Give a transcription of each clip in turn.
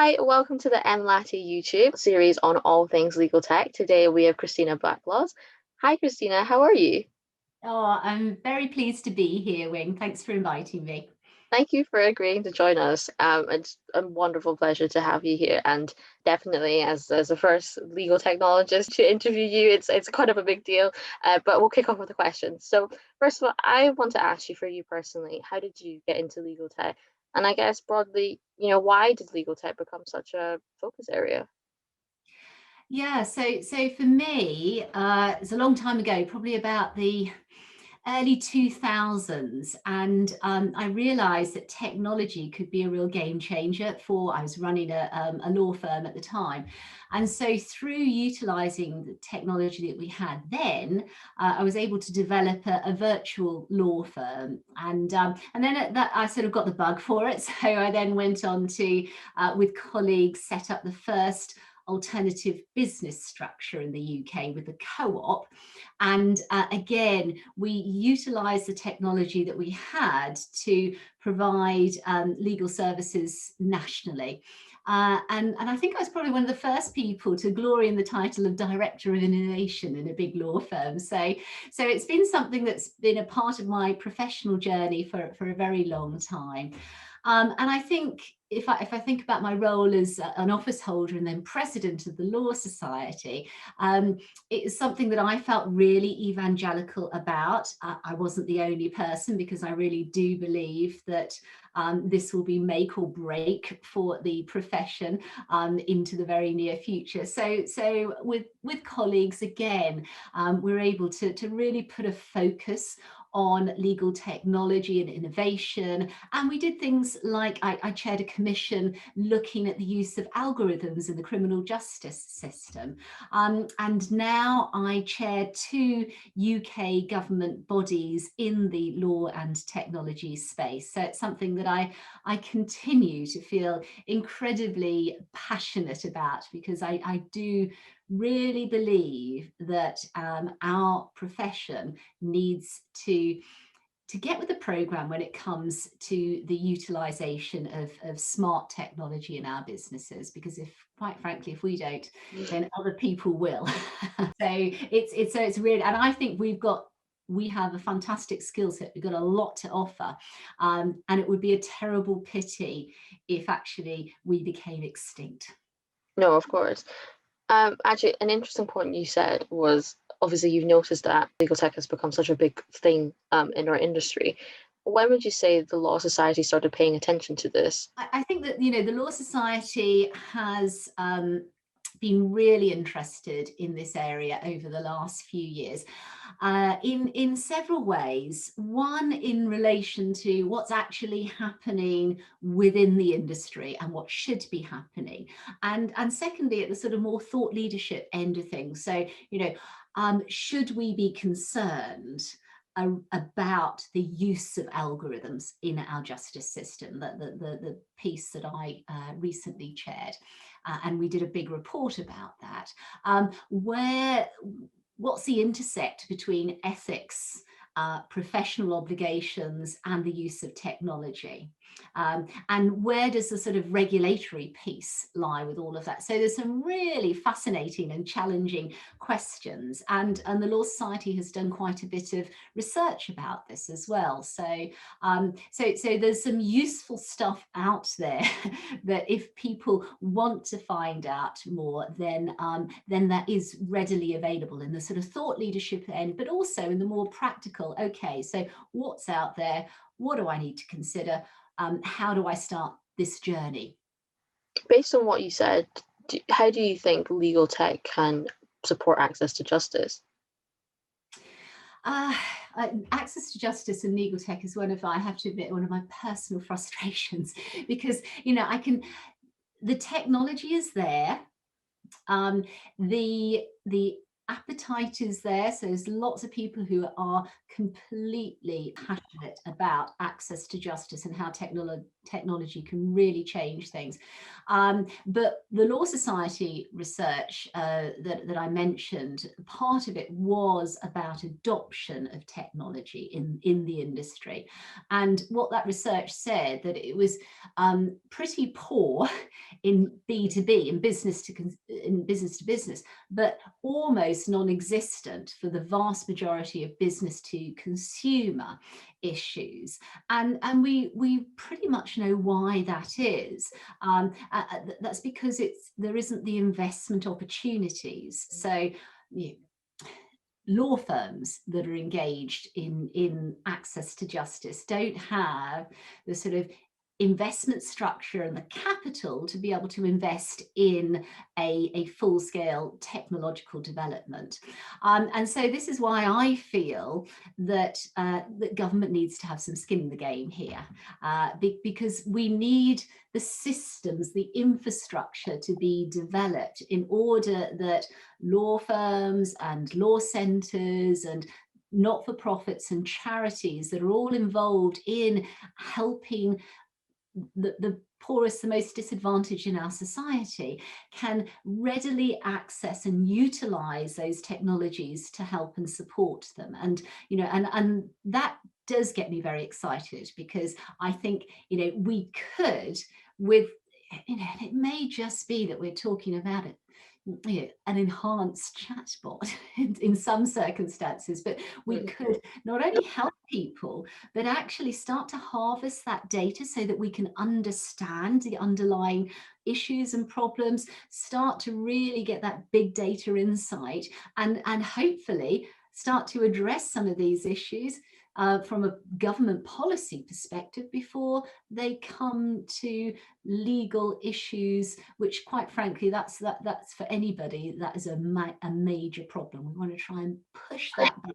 Hi, welcome to the MLATI YouTube series on all things legal tech. Today we have Christina Blacklaws. Hi, Christina, how are you? Oh, I'm very pleased to be here, Wing. Thanks for inviting me. Thank you for agreeing to join us. It's a wonderful pleasure to have you here, and definitely as a first legal technologist to interview you, it's kind of a big deal. But we'll kick off with the questions. So first of all, I want to ask you for you personally, how did you get into legal tech? And I guess broadly, why did legal tech become such a focus area? Yeah, so for me, it's a long time ago, probably about the early 2000s, and I realized that technology could be a real game changer for, I was running a law firm at the time. And so through utilizing the technology that we had then, I was able to develop a virtual law firm. And then at that, I sort of got the bug for it. So I then went on to, with colleagues, set up the first alternative business structure in the UK with the co-op. And again, we utilized the technology that we had to provide legal services nationally. And I think I was probably one of the first people to glory in the title of Director of Innovation in a big law firm. So it's been something that's been a part of my professional journey for a very long time. And I think if I think about my role as an office holder and then president of the Law Society, it is something that I felt really evangelical about. I wasn't the only person, because I really do believe that this will be make or break for the profession into the very near future. So with colleagues, again, we're able to really put a focus on legal technology and innovation. And we did things like I chaired a commission looking at the use of algorithms in the criminal justice system. And now I chair two UK government bodies in the law and technology space. So it's something that I continue to feel incredibly passionate about, because I do really believe that our profession needs to get with the program when it comes to the utilization of smart technology in our businesses, because if, quite frankly, if we don't, then other people will. So it's really, and I think we have a fantastic skill set. We've got a lot to offer, and it would be a terrible pity if actually we became extinct. No, of course. Actually, an interesting point you said was obviously you've noticed that legal tech has become such a big thing in our industry. When would you say the Law Society started paying attention to this? I think that, the Law Society has been really interested in this area over the last few years, in several ways. One, in relation to what's actually happening within the industry and what should be happening, and secondly, at the sort of more thought leadership end of things. So, should we be concerned about the use of algorithms in our justice system, the piece that I recently chaired, and we did a big report about that. What's the intersect between ethics, professional obligations, and the use of technology? And where does the sort of regulatory piece lie with all of that? So there's some really fascinating and challenging questions, and the Law Society has done quite a bit of research about this as well. So there's some useful stuff out there that if people want to find out more, then that is readily available in the sort of thought leadership end, but also in the more practical. Okay, so what's out there? What do I need to consider? How do I start this journey? Based on what you said, how do you think legal tech can support access to justice? Uh, Access to justice and legal tech is one of, I have to admit, one of my personal frustrations, because the technology is there, the appetite is there. So there's lots of people who are completely passionate about access to justice and how technology can really change things. But the Law Society research that I mentioned, part of it was about adoption of technology in the industry. And what that research said, that it was pretty poor in B2B, in business to business, but almost non-existent for the vast majority of business to consumer issues. And we pretty much know why that is. That's because there isn't the investment opportunities. So law firms that are engaged in access to justice don't have the sort of investment structure and the capital to be able to invest in a full-scale technological development. And so this is why I feel that that government needs to have some skin in the game here, because we need the systems, the infrastructure to be developed in order that law firms and law centres and not-for-profits and charities that are all involved in helping the poorest, the most disadvantaged in our society, can readily access and utilize those technologies to help and support them. And and that does get me very excited, because I think we could, with it may just be that we're talking about it, an enhanced chatbot in some circumstances, but we could not only help people, but actually start to harvest that data so that we can understand the underlying issues and problems, start to really get that big data insight, and hopefully start to address some of these issues from a government policy perspective before they come to legal issues, which, quite frankly, that's for anybody, that is a major problem. We want to try and push that back.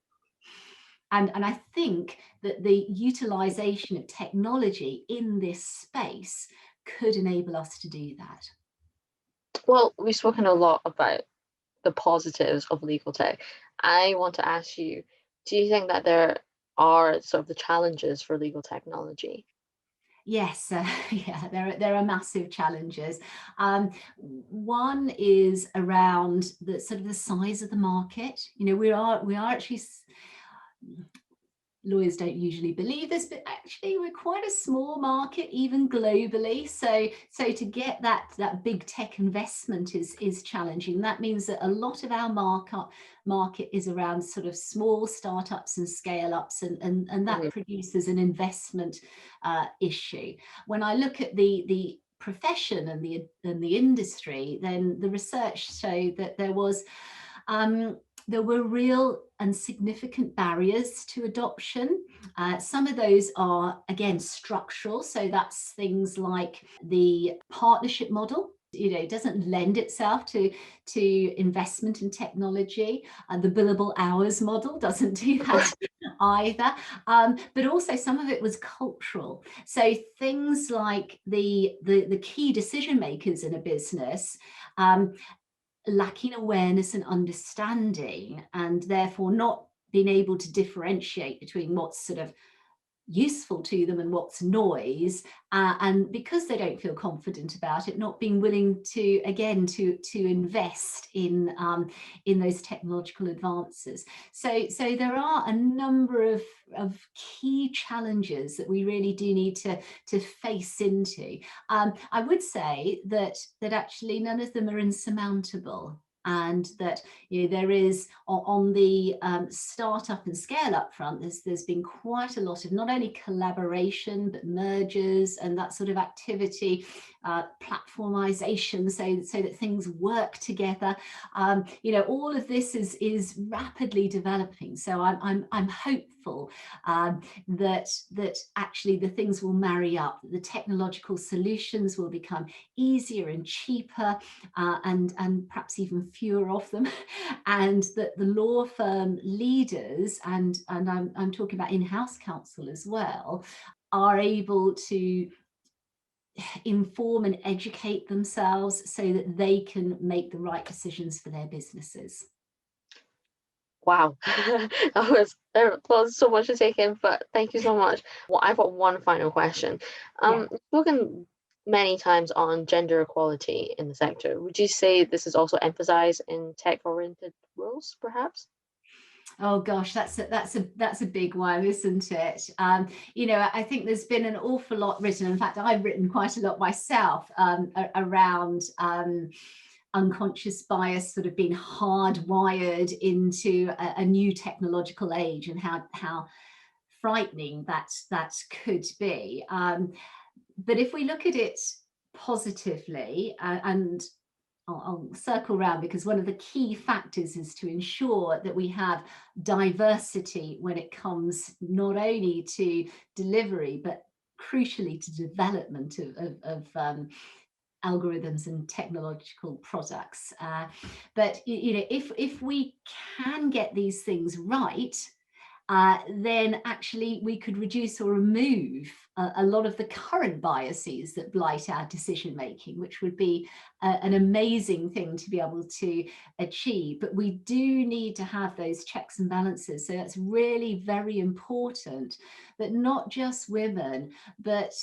And I think that the utilization of technology in this space could enable us to do that. Well, we've spoken a lot about the positives of legal tech. I want to ask you, do you think that there are sort of the challenges for legal technology? Yes, yeah, there are massive challenges. One is around the sort of the size of the market. We are actually, lawyers don't usually believe this, but actually we're quite a small market, even globally. So to get that big tech investment is challenging. That means that a lot of our market is around sort of small startups and scale ups, and that produces an investment issue. When I look at the profession and the industry, then the research showed that there were real and significant barriers to adoption. Some of those are, again, structural. So that's things like the partnership model. It doesn't lend itself to investment in technology. The billable hours model doesn't do that either. But also some of it was cultural. So things like the key decision makers in a business lacking awareness and understanding, and therefore not being able to differentiate between what's sort of useful to them and what's noise, and because they don't feel confident about it, not being willing to invest in those technological advances. So there are a number of key challenges that we really do need to face into. I would say that actually none of them are insurmountable, and that there is, on the startup and scale up front, there's been quite a lot of not only collaboration but mergers and that sort of activity, platformization, so that things work together. All of this is rapidly developing. So I'm hopeful that actually the things will marry up, the technological solutions will become easier and cheaper, and perhaps even fewer of them, and that the law firm leaders, and I'm talking about in-house counsel as well, are able to inform and educate themselves so that they can make the right decisions for their businesses. Wow, there was so much to take in, but thank you so much. Well, I've got one final question. You've spoken many times on gender equality in the sector. Would you say this is also emphasized in tech-oriented roles, perhaps? Oh gosh, that's a big one, isn't it? You know, I think there's been an awful lot written. In fact, I've written quite a lot myself around unconscious bias sort of being hardwired into a new technological age, and how frightening that could be. But if we look at it positively, and I'll circle around, because one of the key factors is to ensure that we have diversity when it comes not only to delivery, but crucially to development of algorithms and technological products. But you know, if we can get these things right, then actually we could reduce or remove a lot of the current biases that blight our decision making, which would be an amazing thing to be able to achieve. But we do need to have those checks and balances. So that's really very important, that not just women, but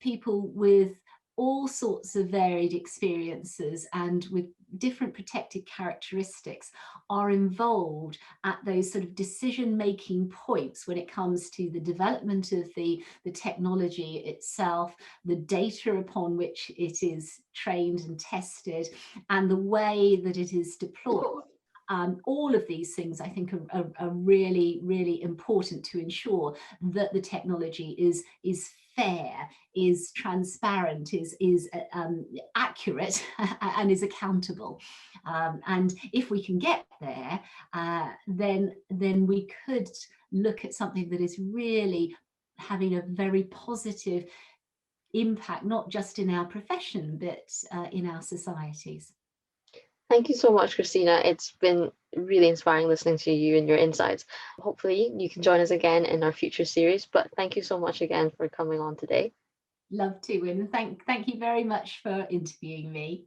people with all sorts of varied experiences and with different protected characteristics are involved at those sort of decision-making points when it comes to the development of the technology itself, the data upon which it is trained and tested, and the way that it is deployed. All of these things, I think, are really, really important to ensure that the technology is fair, is transparent, is accurate, and is accountable. And if we can get there, then we could look at something that is really having a very positive impact, not just in our profession, but in our societies. Thank you so much, Christina. It's been really inspiring listening to you and your insights. Hopefully, you can join us again in our future series. But thank you so much again for coming on today. Love to, and thank you very much for interviewing me.